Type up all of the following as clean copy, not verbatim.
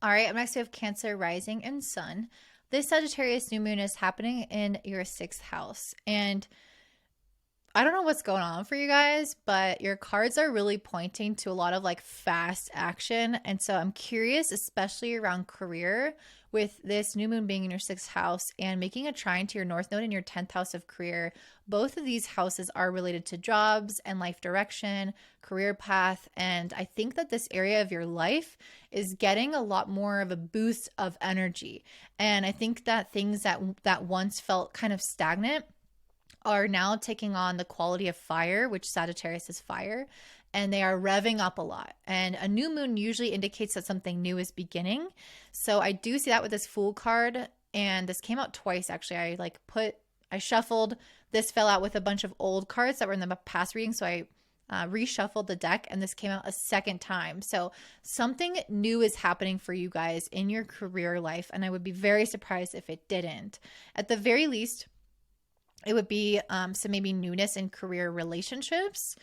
All right, up next we have Cancer rising and sun. This Sagittarius new moon is happening in your sixth house. And I don't know what's going on for you guys, but your cards are really pointing to a lot of like fast action. And so I'm curious, especially around career, with this new moon being in your sixth house and making a trine to your north node in your 10th house of career. Both of these houses are related to jobs and life direction, career path. And I think that this area of your life is getting a lot more of a boost of energy. And I think that things that once felt kind of stagnant are now taking on the quality of fire, which Sagittarius is fire, and they are revving up a lot. And a new moon usually indicates that something new is beginning. So I do see that with this Fool card, and this came out twice actually. I shuffled, this fell out with a bunch of old cards that were in the past reading, so I reshuffled the deck, and this came out a second time. So something new is happening for you guys in your career life, and I would be very surprised if it didn't. At the very least, it would be some maybe newness in career relationships,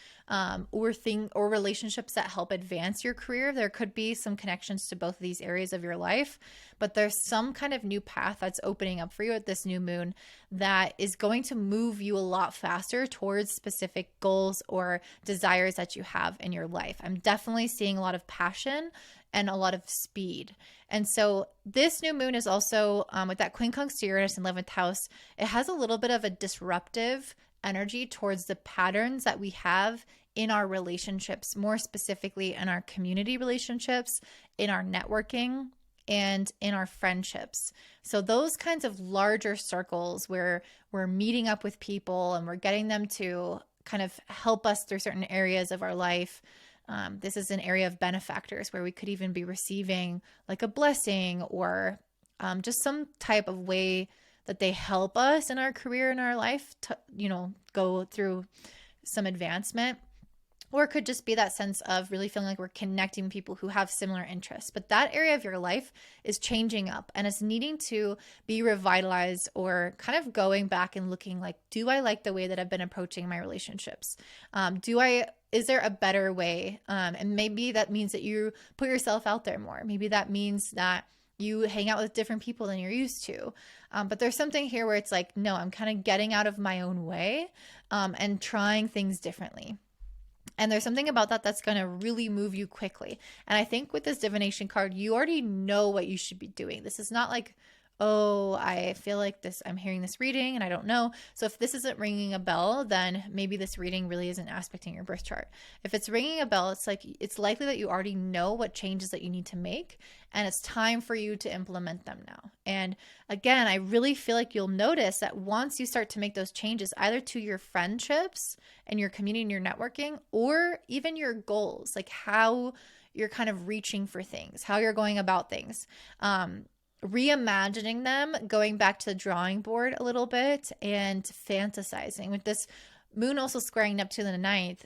or relationships that help advance your career. There could be some connections to both of these areas of your life, but there's some kind of new path that's opening up for you at this new moon that is going to move you a lot faster towards specific goals or desires that you have in your life. I'm definitely seeing a lot of passion and a lot of speed. And so this new moon is also, with that quincunx to Uranus in 11th house, it has a little bit of a disruptive energy towards the patterns that we have in our relationships, more specifically in our community relationships, in our networking, and in our friendships. So those kinds of larger circles where we're meeting up with people and we're getting them to kind of help us through certain areas of our life. This is an area of benefactors where we could even be receiving like a blessing or just some type of way that they help us in our career, in our life to, go through some advancement. Or it could just be that sense of really feeling like we're connecting with people who have similar interests. But that area of your life is changing up and it's needing to be revitalized, or kind of going back and looking like, do I like the way that I've been approaching my relationships? Is there a better way? And maybe that means that you put yourself out there more. Maybe that means that you hang out with different people than you're used to. But there's something here where it's like, no, I'm kind of getting out of my own way and trying things differently. And there's something about that that's going to really move you quickly. And I think with this divination card, you already know what you should be doing. This is not like, oh, I feel like this, I'm hearing this reading and I don't know. So if this isn't ringing a bell, then maybe this reading really isn't aspecting your birth chart. If it's ringing a bell, it's likely that you already know what changes that you need to make, and it's time for you to implement them now. And again, I really feel like you'll notice that once you start to make those changes, either to your friendships and your community and your networking, or even your goals, like how you're kind of reaching for things, how you're going about things, reimagining them, going back to the drawing board a little bit and fantasizing. With this moon also squaring Neptune in the ninth,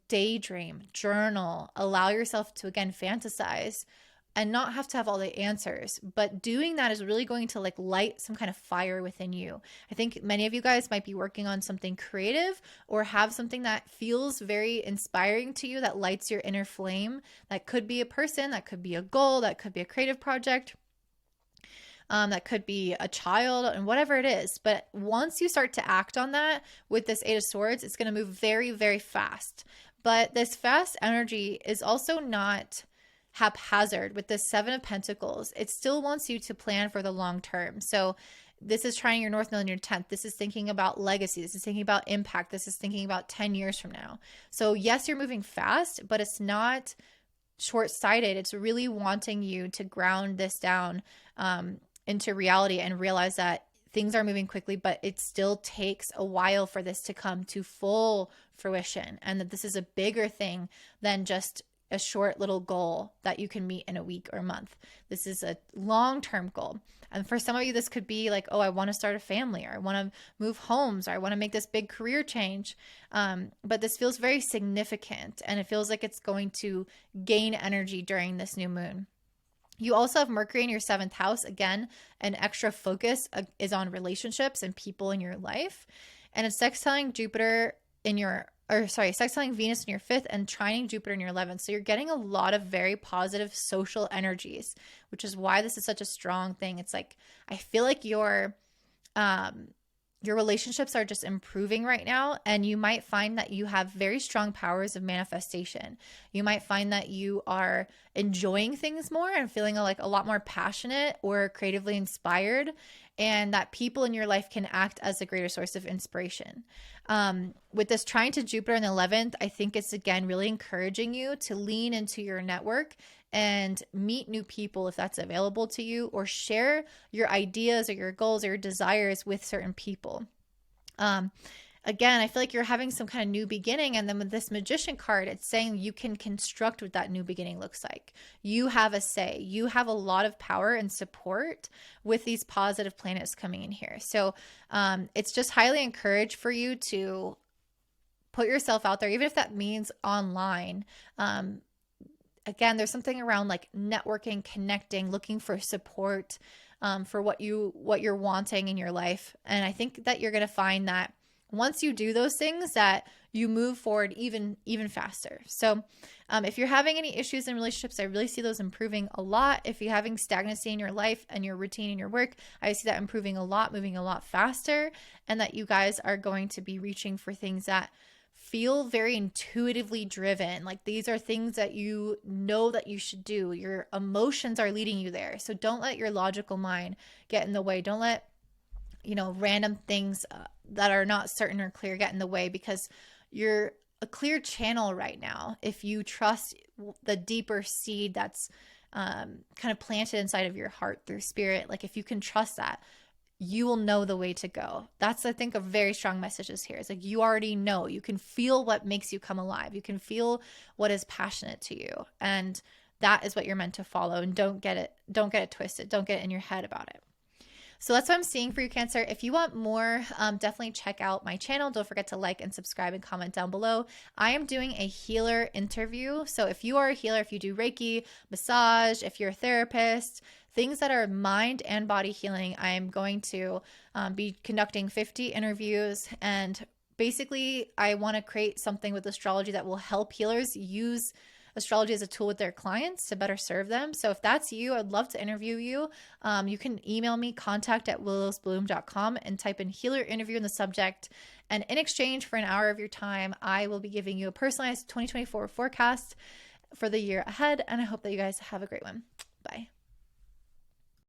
daydream, journal, allow yourself to again fantasize and not have to have all the answers. But doing that is really going to like light some kind of fire within you. I think many of you guys might be working on something creative or have something that feels very inspiring to you, that lights your inner flame. That could be a person, that could be a goal, that could be a creative project. That could be a child, and whatever it is. But once you start to act on that with this Eight of Swords, it's going to move very, very fast. But this fast energy is also not haphazard. With this Seven of Pentacles, it still wants you to plan for the long term. So this is trying your North Node and your 10th. This is thinking about legacy. This is thinking about impact. This is thinking about 10 years from now. So yes, you're moving fast, but it's not short-sighted. It's really wanting you to ground this down into reality and realize that things are moving quickly, but it still takes a while for this to come to full fruition, and that this is a bigger thing than just a short little goal that you can meet in a week or a month. This is a long-term goal. And for some of you, this could be like, oh, I want to start a family, or I want to move homes, or I want to make this big career change. But this feels very significant, and it feels like it's going to gain energy during this new moon. You also have Mercury in your 7th house. Again, an extra focus is on relationships and people in your life. And it's sextiling Jupiter in your sextiling Venus in your 5th and trining Jupiter in your 11th. So you're getting a lot of very positive social energies, which is why this is such a strong thing. It's like, I feel like your relationships are just improving right now, and you might find that you have very strong powers of manifestation. You might find that you are enjoying things more and feeling like a lot more passionate or creatively inspired, and that people in your life can act as a greater source of inspiration. With this trine to Jupiter in the 11th, I think it's again really encouraging you to lean into your network and meet new people if that's available to you, or share your ideas or your goals or your desires with certain people. Again, I feel like you're having some kind of new beginning. And then with this Magician card, it's saying you can construct what that new beginning looks like. You have a say. You have a lot of power and support with these positive planets coming in here. So it's just highly encouraged for you to put yourself out there, even if that means online. Again, there's something around like networking, connecting, looking for support for what you're wanting in your life. And I think that you're going to find that once you do those things, that you move forward even faster. So if you're having any issues in relationships, I really see those improving a lot. If you're having stagnancy in your life and your routine in your work, I see that improving a lot, moving a lot faster, and that you guys are going to be reaching for things that feel very intuitively driven. Like these are things that you know that you should do. Your emotions are leading you there. So don't let your logical mind get in the way. Don't let, random things that are not certain or clear get in the way, because you're a clear channel right now. If you trust the deeper seed that's kind of planted inside of your heart through spirit, like if you can trust that, you will know the way to go. That's, I think, a very strong message here. It's like you already know. You can feel what makes you come alive. You can feel what is passionate to you. And that is what you're meant to follow. And don't get it twisted. Don't get it in your head about it. So that's what I'm seeing for you, Cancer. If you want more, definitely check out my channel. Don't forget to like and subscribe and comment down below. I am doing a healer interview. So if you are a healer, if you do Reiki, massage, if you're a therapist, things that are mind and body healing, I am going to be conducting 50 interviews. And basically, I want to create something with astrology that will help healers use astrology as a tool with their clients to better serve them. So if that's you, I'd love to interview you. You can email me, contact@willowsbloom.com, and type in healer interview in the subject. And in exchange for an hour of your time, I will be giving you a personalized 2024 forecast for the year ahead. And I hope that you guys have a great one. Bye.